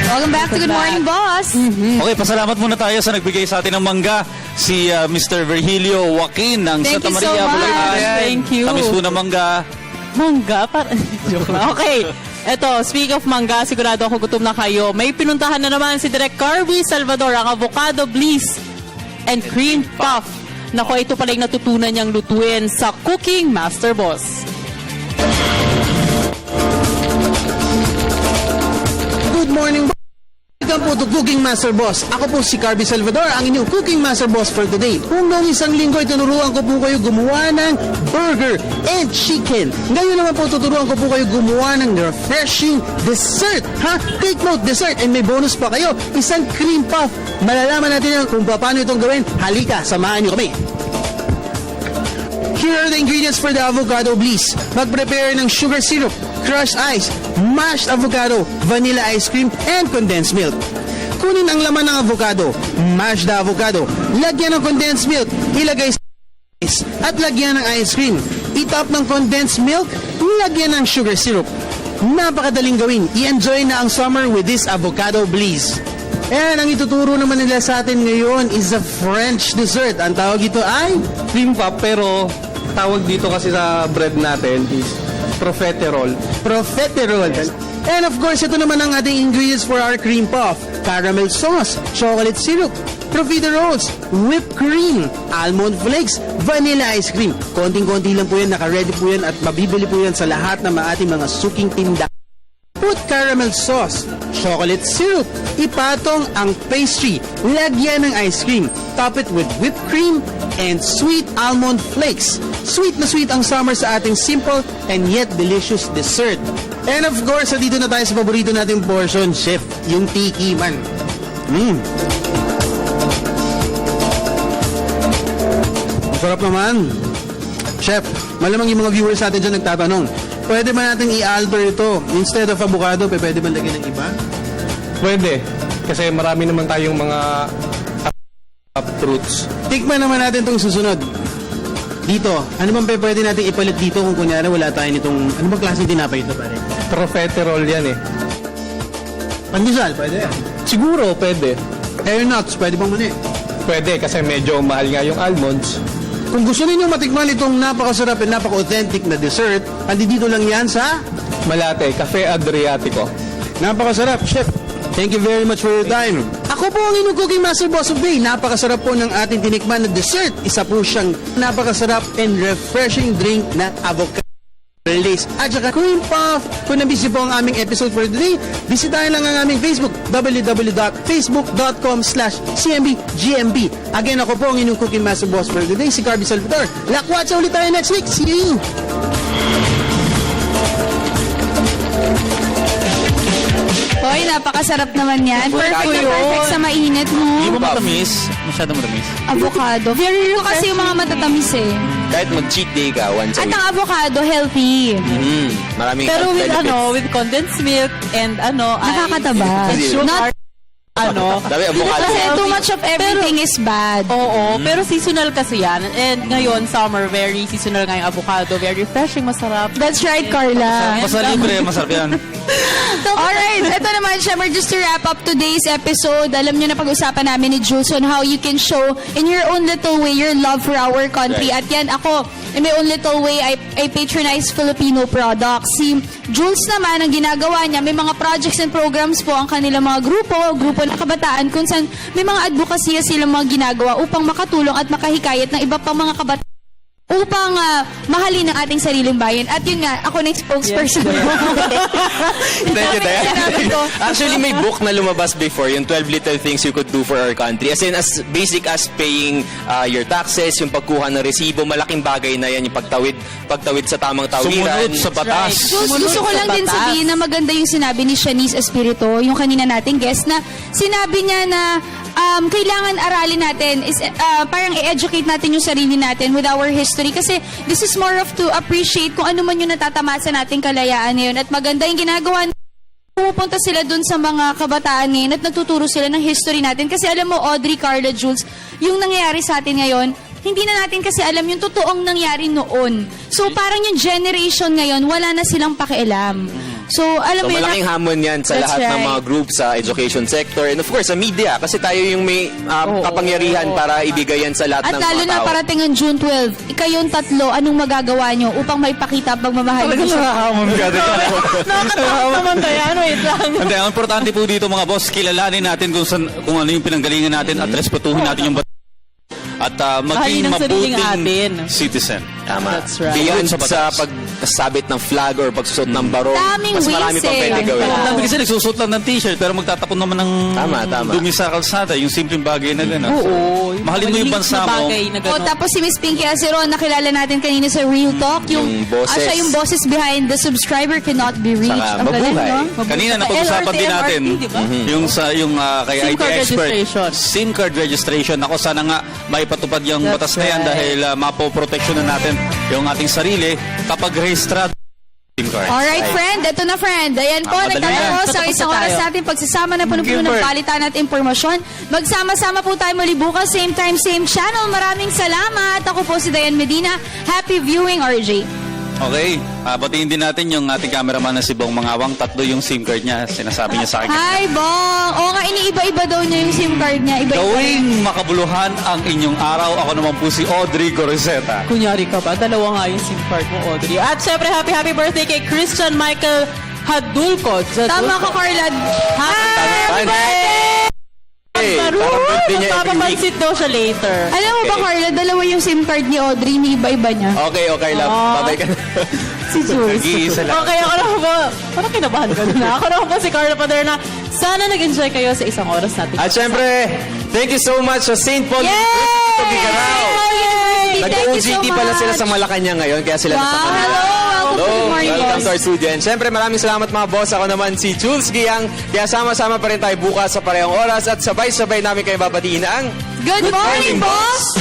Welcome back to Good Morning, Boss. Okay, pasalamat muna tayo sa nagbigay sa atin ng mangga, si Mr. Virgilio Joaquin ng Thank Santa you so Maria, much. Bulacan. Thank you. Tamis po na mangga. Mangga? Joke lang. Okay. Eto, speak of mangga, sigurado ako gutom na kayo. May pinuntahan na naman si Direk Carby Salvador, ang avocado bliss and cream puff. Nako, ito pala yung natutunan niyang lutuin sa Cooking Master Boss. Good morning. Welcome po to Cooking Master Boss. Ako po si Carby Salvador, ang inyong Cooking Master Boss for today. Kung noong isang linggo, tinuruan ko po kayo gumawa ng burger and chicken. Ngayon naman po, tuturuan ko po kayo gumawa ng refreshing dessert. Take note, dessert. And may bonus pa kayo, isang cream puff. Malalaman natin yan kung paano itong gawin. Halika, samahan niyo kami. Here are the ingredients for the avocado bliss. Mag-prepare ng sugar syrup, crushed ice, mashed avocado, vanilla ice cream, and condensed milk. Kunin ang laman ng avocado, mash the avocado, lagyan ng condensed milk, ilagay sa ice, at lagyan ng ice cream. I-top ng condensed milk, lagyan ng sugar syrup. Napakadaling gawin. I-enjoy na ang summer with this avocado bliss. And ang ituturo naman nila sa atin ngayon is a French dessert. Ang tawag ito ay Cream puff, pero tawag dito kasi sa bread natin is profiterole. profiterole. And of course, ito naman ang ating ingredients for our cream puff. Caramel sauce, chocolate syrup, profiteroles, whipped cream, almond flakes, vanilla ice cream. Konting-konti lang po yan, naka-ready po yan at mabibili po yan sa lahat ng ating mga suking tinda. Put caramel sauce, chocolate syrup, ipatong ang pastry, lagyan ng ice cream, top it with whipped cream and sweet almond flakes. Sweet na sweet ang summer sa ating simple and yet delicious dessert. And of course, dito na tayo sa paborito nating portion, Chef, yung tiki man. Masarap naman. Chef, malamang yung mga viewers natin dyan nagtatanong, pwede ba natin i-alter ito? Instead of avocado, pwede ba lagyan ng iba? Pwede, kasi marami naman tayong mga fruits. Tikman naman natin itong susunod. Dito, ano bang pwede natin ipalit dito kung kunyari wala tayo nitong, ano bang klase tinapay ito pare? Profiterole yan eh. Pandesal, pwede yan. Siguro, pwede. Hair nuts, pwede bang mani? Pwede, kasi medyo mahal nga yung almonds. Kung gusto niyo matikman itong napakasarap at napaka-authentic na dessert, andito lang yan sa Malate, Cafe Adriatico. napakasarap, Chef. Thank you very much for your time. Ako po ang inyong Cooking Master Boss of Day. Napakasarap po ng ating tinikman na dessert. Isa po siyang napakasarap and refreshing drink na avocado bliss at saka cream puff. Kung nabisi po ang aming episode for today, bisitahin lang ang aming Facebook, www.facebook.com/cmbgmb. Again, ako po ang inyong Cooking Master Boss for today, si Carby Salvador. Lakwatsa ulit tayo next week. See you! Hoy, napakasarap naman yan. Perfect na yun. perfect sa mainit Hindi mo. mo matamis. Masyadong matamis. Avocado. Very rare kasi yung mga matatamis eh. Kahit mag-cheat day ka once a At week. ang avocado, healthy. Maraming Pero health with benefits. with condensed milk and Nakakataba. sugar, Dami avocado. Kasi too much of everything is bad. Oo, pero seasonal kasi yan. And ngayon, summer, very seasonal nga yung avocado. Very refreshing, masarap. That's right, Carla. Basta libre, masarap yan. Alright, ito naman, syempre, just to wrap up today's episode, alam nyo na pag-usapan namin ni Jules on how you can show in your own little way your love for our country. At yan, ako, in my own little way, I patronize Filipino products. Si Jules naman, ang ginagawa niya, may mga projects and programs po ang kanilang mga grupo ng kabataan, kung saan may mga advocacy silang mga ginagawa upang makatulong at makahikayat ng iba pang mga kabataan upang mahalin ang ating sariling bayan. At yun nga, ako na yung spokesperson. Thank you, Diane. Actually, may book na lumabas before, yung 12 Little Things You Could Do for Our Country. As in, as basic as paying your taxes, yung pagkuha ng resibo, malaking bagay na yan, yung pagtawid sa tamang tawiran. Sumunod sa batas. Jules, gusto ko lang din sabihin na maganda yung sinabi ni Shanice Espirito, yung kanina nating guest, na sinabi niya na kailangan aralin natin is parang i-educate natin yung sarili natin with our history kasi this is more of to appreciate kung ano man yung natatamasa nating kalayaan ngayon at maganda yung ginagawa. Pumupunta sila dun sa mga kabataan ngayon at nagtuturo sila ng history natin kasi alam mo, Audrey, Carla, Jules, yung nangyayari sa atin ngayon, hindi na natin kasi alam yung totoong nangyari noon. So parang yung generation ngayon, wala na silang pakialam. So, alam So mo yun, malaking hamon yan sa That's lahat ng right. mga groups sa education sector and of course sa media kasi tayo yung may kapangyarihan para ibigay yan sa lahat At ng lalo mga na tao. parating ang June 12, kayong tatlo, anong magagawa nyo upang may pakita ang pagmamahal Talagang nyo sa nakahamon ka din. Nakakatakot naman kaya. Wait lang. Hindi, ang importante po dito mga boss, kilalanin natin kung ano yung pinanggalingan natin at respetuhin natin yung at maging Mahalin ang sariling mabuting atin. citizen. Tama. That's right. Beyond Sa sa batas. pagkasabit ng flag or pagsusot ng barong, Daming mas marami ways pang pwede eh. gawin. Ang dami kasi nagsusot lang ng t-shirt pero magtatapon naman ng Tama. dumi sa kalsada, yung simpleng bagay na gano'n. Oo. Mahalin mo yung maliliit bansa na mo. bagay na Oh, gano'n. tapos si Miss Pinky Aceron, nakilala natin kanina sa Real Talk. Yung boses. Siya yung bosses behind The Subscriber Cannot Be Reached. Saka Ang galing, mabuhay. no? Kanina Sa napag-usapan din LRT, natin MRT, di ba? yung sa kay SIM IT card expert registration. SIM card registration. Ako sana nga maipatupad yung That's batas na yan right. dahil mapoproteksyon na natin yung ating sarili kapag rehistrado SIM card. Alright, friend. Ito na, friend. Ayan po, Madali nagtatapos yan. ang isang Tapos na oras tayo. natin pagsasama na puno-puno ng Gilbert. palitan at impormasyon. Magsama-sama po tayo muli bukas. Same time, same channel. Maraming salamat. Ako po si Diane Medina. Happy viewing, RJ. Okay, batiin din natin yung ating cameraman na si Bong Mangawang. 3 yung SIM card niya. Sinasabi niya sa akin. Hi, Bong. Oo nga, iniiba-iba daw niya yung SIM card niya. Iba-iba. Gawing makabuluhan ang inyong araw. Ako naman po si Audrey Goriseta. Kunyari ka ba? Dalawa nga yung SIM card mo, Audrey. At syempre, happy birthday kay Christian Michael Hadulco. Tama ka, Carla. Happy birthday! Hey, parang birthday niya every week. Papapansit daw siya later. Alam mo ba, Carla, dalawa yung SIM card ni Audrey. Iniiba-iba niya. Okay, love. Babay ka na. Si Jules. Nag-iisa lang. Okay, ako naman po. Parang kinabahan ka na. Ako naman po si Carla Paderna. Sana nag-enjoy kayo sa isang oras natin. At syempre, thank you so much sa St. Paul University of Mindanao. Nag-OJT pala sila sa Malacanang ngayon, kaya sila nasa Wow, Manila. hello. Welcome to the morning, Welcome boss. to our studio. And syempre, maraming salamat mga boss. Ako naman si Jules Giang. Kaya sama-sama pa rin tayo bukas sa parehong oras at sabay-sabay namin kayo babatiin ang Good morning, boss!